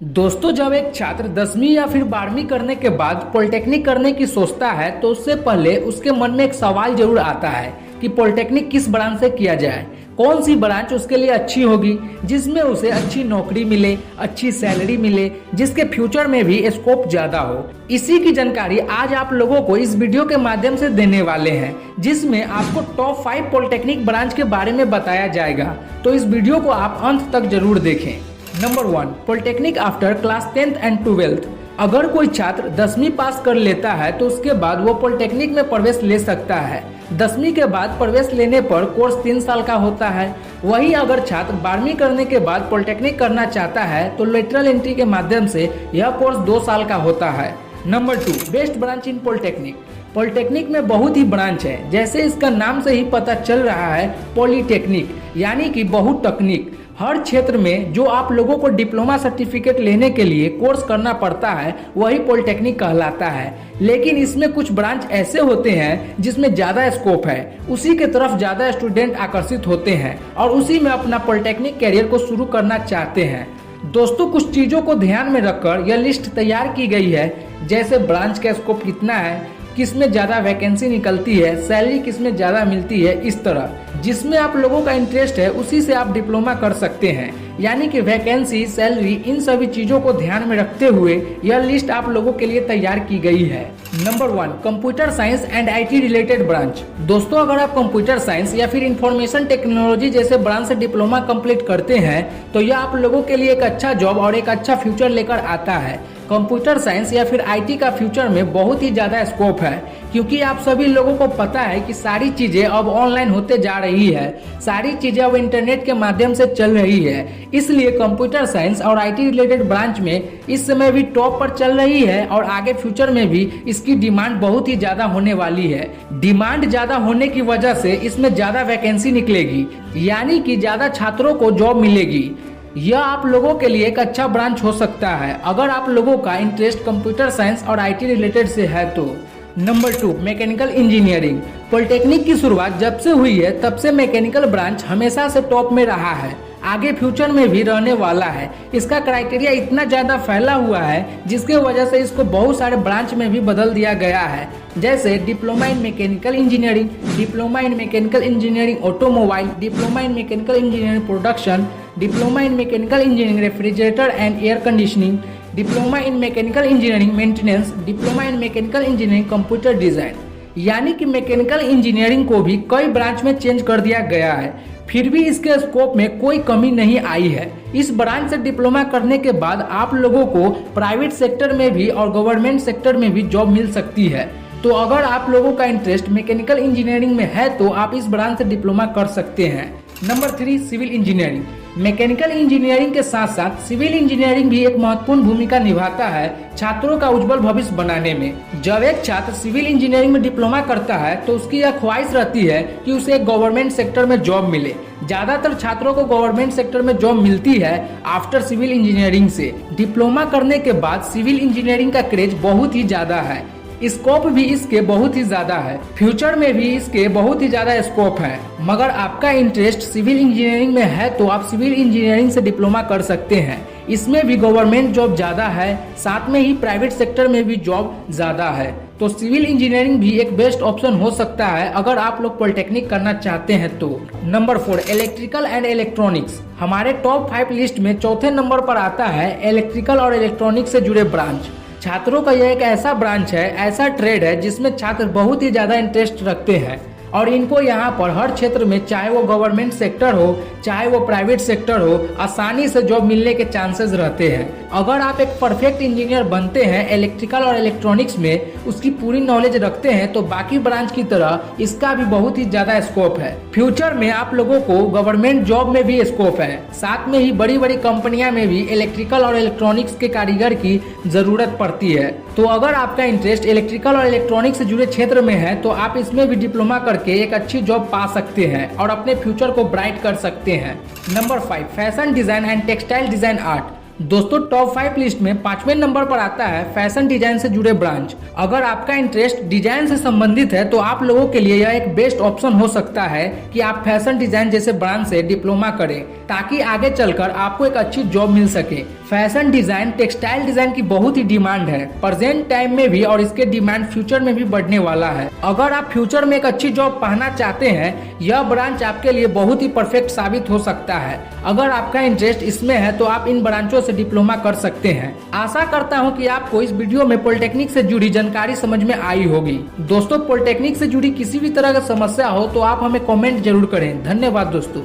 दोस्तों, जब एक छात्र 10वीं या फिर 12वीं करने के बाद पॉलिटेक्निक करने की सोचता है तो उससे पहले उसके मन में एक सवाल जरूर आता है कि पॉलिटेक्निक किस ब्रांच से किया जाए, कौन सी ब्रांच उसके लिए अच्छी होगी, जिसमें उसे अच्छी नौकरी मिले, अच्छी सैलरी मिले, जिसके फ्यूचर में भी स्कोप ज्यादा हो। इसी की जानकारी आज आप लोगों को इस वीडियो के माध्यम से देने वाले हैं, जिसमें आपको टॉप 5 पॉलिटेक्निक ब्रांच के बारे में बताया जाएगा। तो इस वीडियो को आप अंत तक जरूर देखें। Number 1, polytechnic after class 10th and 12th। अगर कोई छात्र 10वीं पास कर लेता है तो उसके बाद वो पॉलिटेक्निक में प्रवेश ले सकता है। 10वीं के बाद प्रवेश लेने पर कोर्स 3 साल का होता है। वहीं अगर छात्र 12वीं करने के बाद पॉलिटेक्निक करना चाहता है तो लेटरल एंट्री के माध्यम से यह कोर्स 2 साल का होता है। नंबर 2, बेस्ट ब्रांच इन पॉलिटेक्निक। पॉलिटेक्निक में बहुत ही ब्रांच है, जैसे इसका नाम से ही पता चल रहा है, पॉलिटेक्निक यानी कि बहुत तकनीक। हर क्षेत्र में जो आप लोगों को डिप्लोमा सर्टिफिकेट लेने के लिए कोर्स करना पड़ता है वही पॉलिटेक्निक कहलाता है। लेकिन इसमें कुछ ब्रांच ऐसे होते हैं जिसमें ज़्यादा स्कोप है, उसी के तरफ ज़्यादा स्टूडेंट आकर्षित होते हैं और उसी में अपना पॉलिटेक्निक कैरियर को शुरू करना चाहते हैं। दोस्तों, कुछ चीज़ों को ध्यान में रखकर यह लिस्ट तैयार की गई है, जैसे ब्रांच का स्कोप कितना है, किसमें ज़्यादा वैकेंसी निकलती है, सैलरी किसमें ज़्यादा मिलती है। इस तरह जिसमें आप लोगों का इंटरेस्ट है उसी से आप डिप्लोमा कर सकते हैं। यानी कि वैकेंसी, सैलरी, इन सभी चीज़ों को ध्यान में रखते हुए यह लिस्ट आप लोगों के लिए तैयार की गई है। Number 1, computer science and IT related branch. दोस्तों, अगर आप कंप्यूटर साइंस या फिर इंफॉर्मेशन टेक्नोलॉजी जैसे ब्रांच से डिप्लोमा कंप्लीट करते हैं तो यह आप लोगों के लिए एक अच्छा जॉब और एक अच्छा फ्यूचर लेकर आता है। कंप्यूटर साइंस या फिर IT का फ्यूचर में बहुत ही ज़्यादा स्कोप है, क्योंकि आप सभी लोगों को पता है कि सारी चीज़ें अब ऑनलाइन होते जा रही है, सारी चीज़ें अब इंटरनेट के माध्यम से चल रही है। इसलिए कंप्यूटर साइंस और IT रिलेटेड ब्रांच में इस समय भी टॉप पर चल रही है और आगे फ्यूचर में भी इसकी डिमांड बहुत ही ज़्यादा होने वाली है। डिमांड ज़्यादा होने की वजह से इसमें ज़्यादा वैकेंसी निकलेगी, यानी कि ज़्यादा छात्रों को जॉब मिलेगी। यह आप लोगों के लिए एक अच्छा ब्रांच हो सकता है अगर आप लोगों का इंटरेस्ट कंप्यूटर साइंस और IT रिलेटेड से है तो। Number 2, mechanical engineering. पॉलिटेक्निक की शुरुआत जब से हुई है तब से मैकेनिकल ब्रांच हमेशा से टॉप में रहा है, आगे फ्यूचर में भी रहने वाला है। इसका क्राइटेरिया इतना ज़्यादा फैला हुआ है जिसके वजह से इसको बहुत सारे ब्रांच में भी बदल दिया गया है, जैसे diploma in mechanical engineering, diploma in mechanical engineering automobile, diploma in mechanical engineering production, diploma in mechanical engineering refrigerator and air conditioning, diploma in mechanical engineering maintenance, diploma in mechanical engineering computer design. यानी कि mechanical engineering को भी कई branch में change कर दिया गया है, फिर भी इसके स्कोप में कोई कमी नहीं आई है। इस ब्रांच से डिप्लोमा करने के बाद आप लोगों को प्राइवेट सेक्टर में भी और गवर्नमेंट सेक्टर में भी जॉब मिल सकती है। तो अगर आप लोगों का इंटरेस्ट मैकेनिकल इंजीनियरिंग में है तो आप इस ब्रांच से डिप्लोमा कर सकते हैं। Number 3, civil engineering. Mechanical engineering के साथ साथ सिविल इंजीनियरिंग भी एक महत्वपूर्ण भूमिका निभाता है छात्रों का उज्जवल भविष्य बनाने में। जब एक छात्र सिविल इंजीनियरिंग में डिप्लोमा करता है तो उसकी यह ख्वाहिश रहती है कि उसे एक गवर्नमेंट सेक्टर में जॉब मिले। ज्यादातर छात्रों को गवर्नमेंट सेक्टर में जॉब मिलती है आफ्टर सिविल इंजीनियरिंग से। डिप्लोमा करने के बाद सिविल इंजीनियरिंग का क्रेज बहुत ही ज्यादा है, स्कोप भी इसके बहुत ही ज्यादा है, फ्यूचर में भी इसके बहुत ही ज्यादा स्कोप है। मगर आपका इंटरेस्ट सिविल इंजीनियरिंग में है तो आप सिविल इंजीनियरिंग से डिप्लोमा कर सकते हैं। इसमें भी गवर्नमेंट जॉब ज्यादा है, साथ में ही प्राइवेट सेक्टर में भी जॉब ज्यादा है। तो सिविल इंजीनियरिंग भी एक बेस्ट ऑप्शन हो सकता है अगर आप लोग पॉलिटेक्निक करना चाहते हैं तो। Number 4, electrical and electronics. हमारे टॉप 5 लिस्ट में चौथे नंबर पर आता है इलेक्ट्रिकल और इलेक्ट्रॉनिक्स से जुड़े ब्रांच। छात्रों का यह एक ऐसा ब्रांच है, ऐसा ट्रेड है जिसमें छात्र बहुत ही ज़्यादा इंटरेस्ट रखते हैं और इनको यहाँ पर हर क्षेत्र में, चाहे वो गवर्नमेंट सेक्टर हो चाहे वो प्राइवेट सेक्टर हो, आसानी से जॉब मिलने के चांसेस रहते हैं। अगर आप एक परफेक्ट इंजीनियर बनते हैं इलेक्ट्रिकल और इलेक्ट्रॉनिक्स में, उसकी पूरी नॉलेज रखते हैं तो बाकी ब्रांच की तरह इसका भी बहुत ही ज्यादा स्कोप है। फ्यूचर में आप लोगों को गवर्नमेंट जॉब में भी स्कोप है, साथ में ही बड़ी बड़ी कंपनियां में भी इलेक्ट्रिकल और इलेक्ट्रॉनिक्स के कारीगर की जरूरत पड़ती है। तो अगर आपका इंटरेस्ट इलेक्ट्रिकल और इलेक्ट्रॉनिक्स से जुड़े क्षेत्र में है तो आप इसमें भी डिप्लोमा करके एक अच्छी जॉब पा सकते हैं और अपने फ्यूचर को ब्राइट कर सकते हैं। Number 5, fashion design and textile design art. दोस्तों, टॉप 5 लिस्ट में 5वें नंबर पर आता है फैशन डिजाइन से जुड़े ब्रांच। अगर आपका इंटरेस्ट डिजाइन से संबंधित है तो आप लोगों के लिए यह एक बेस्ट ऑप्शन हो सकता है कि आप फैशन डिजाइन जैसे ब्रांच से डिप्लोमा करें। ताकि आगे चलकर आपको एक अच्छी जॉब मिल सके। फैशन डिजाइन, टेक्सटाइल डिजाइन की बहुत ही डिमांड है प्रेजेंट टाइम में भी, और इसके डिमांड फ्यूचर में भी बढ़ने वाला है। अगर आप फ्यूचर में एक अच्छी जॉब पाना चाहते हैं, यह ब्रांच आपके लिए बहुत ही परफेक्ट साबित हो सकता है। अगर आपका इंटरेस्ट इसमें है तो आप इन ब्रांचों से डिप्लोमा कर सकते हैं। आशा करता हूं कि आपको इस वीडियो में पॉलिटेक्निक से जुड़ी जानकारी समझ में आई होगी। दोस्तों, पॉलिटेक्निक से जुड़ी किसी भी तरह की समस्या हो तो आप हमें कमेंट जरूर करें। धन्यवाद दोस्तों।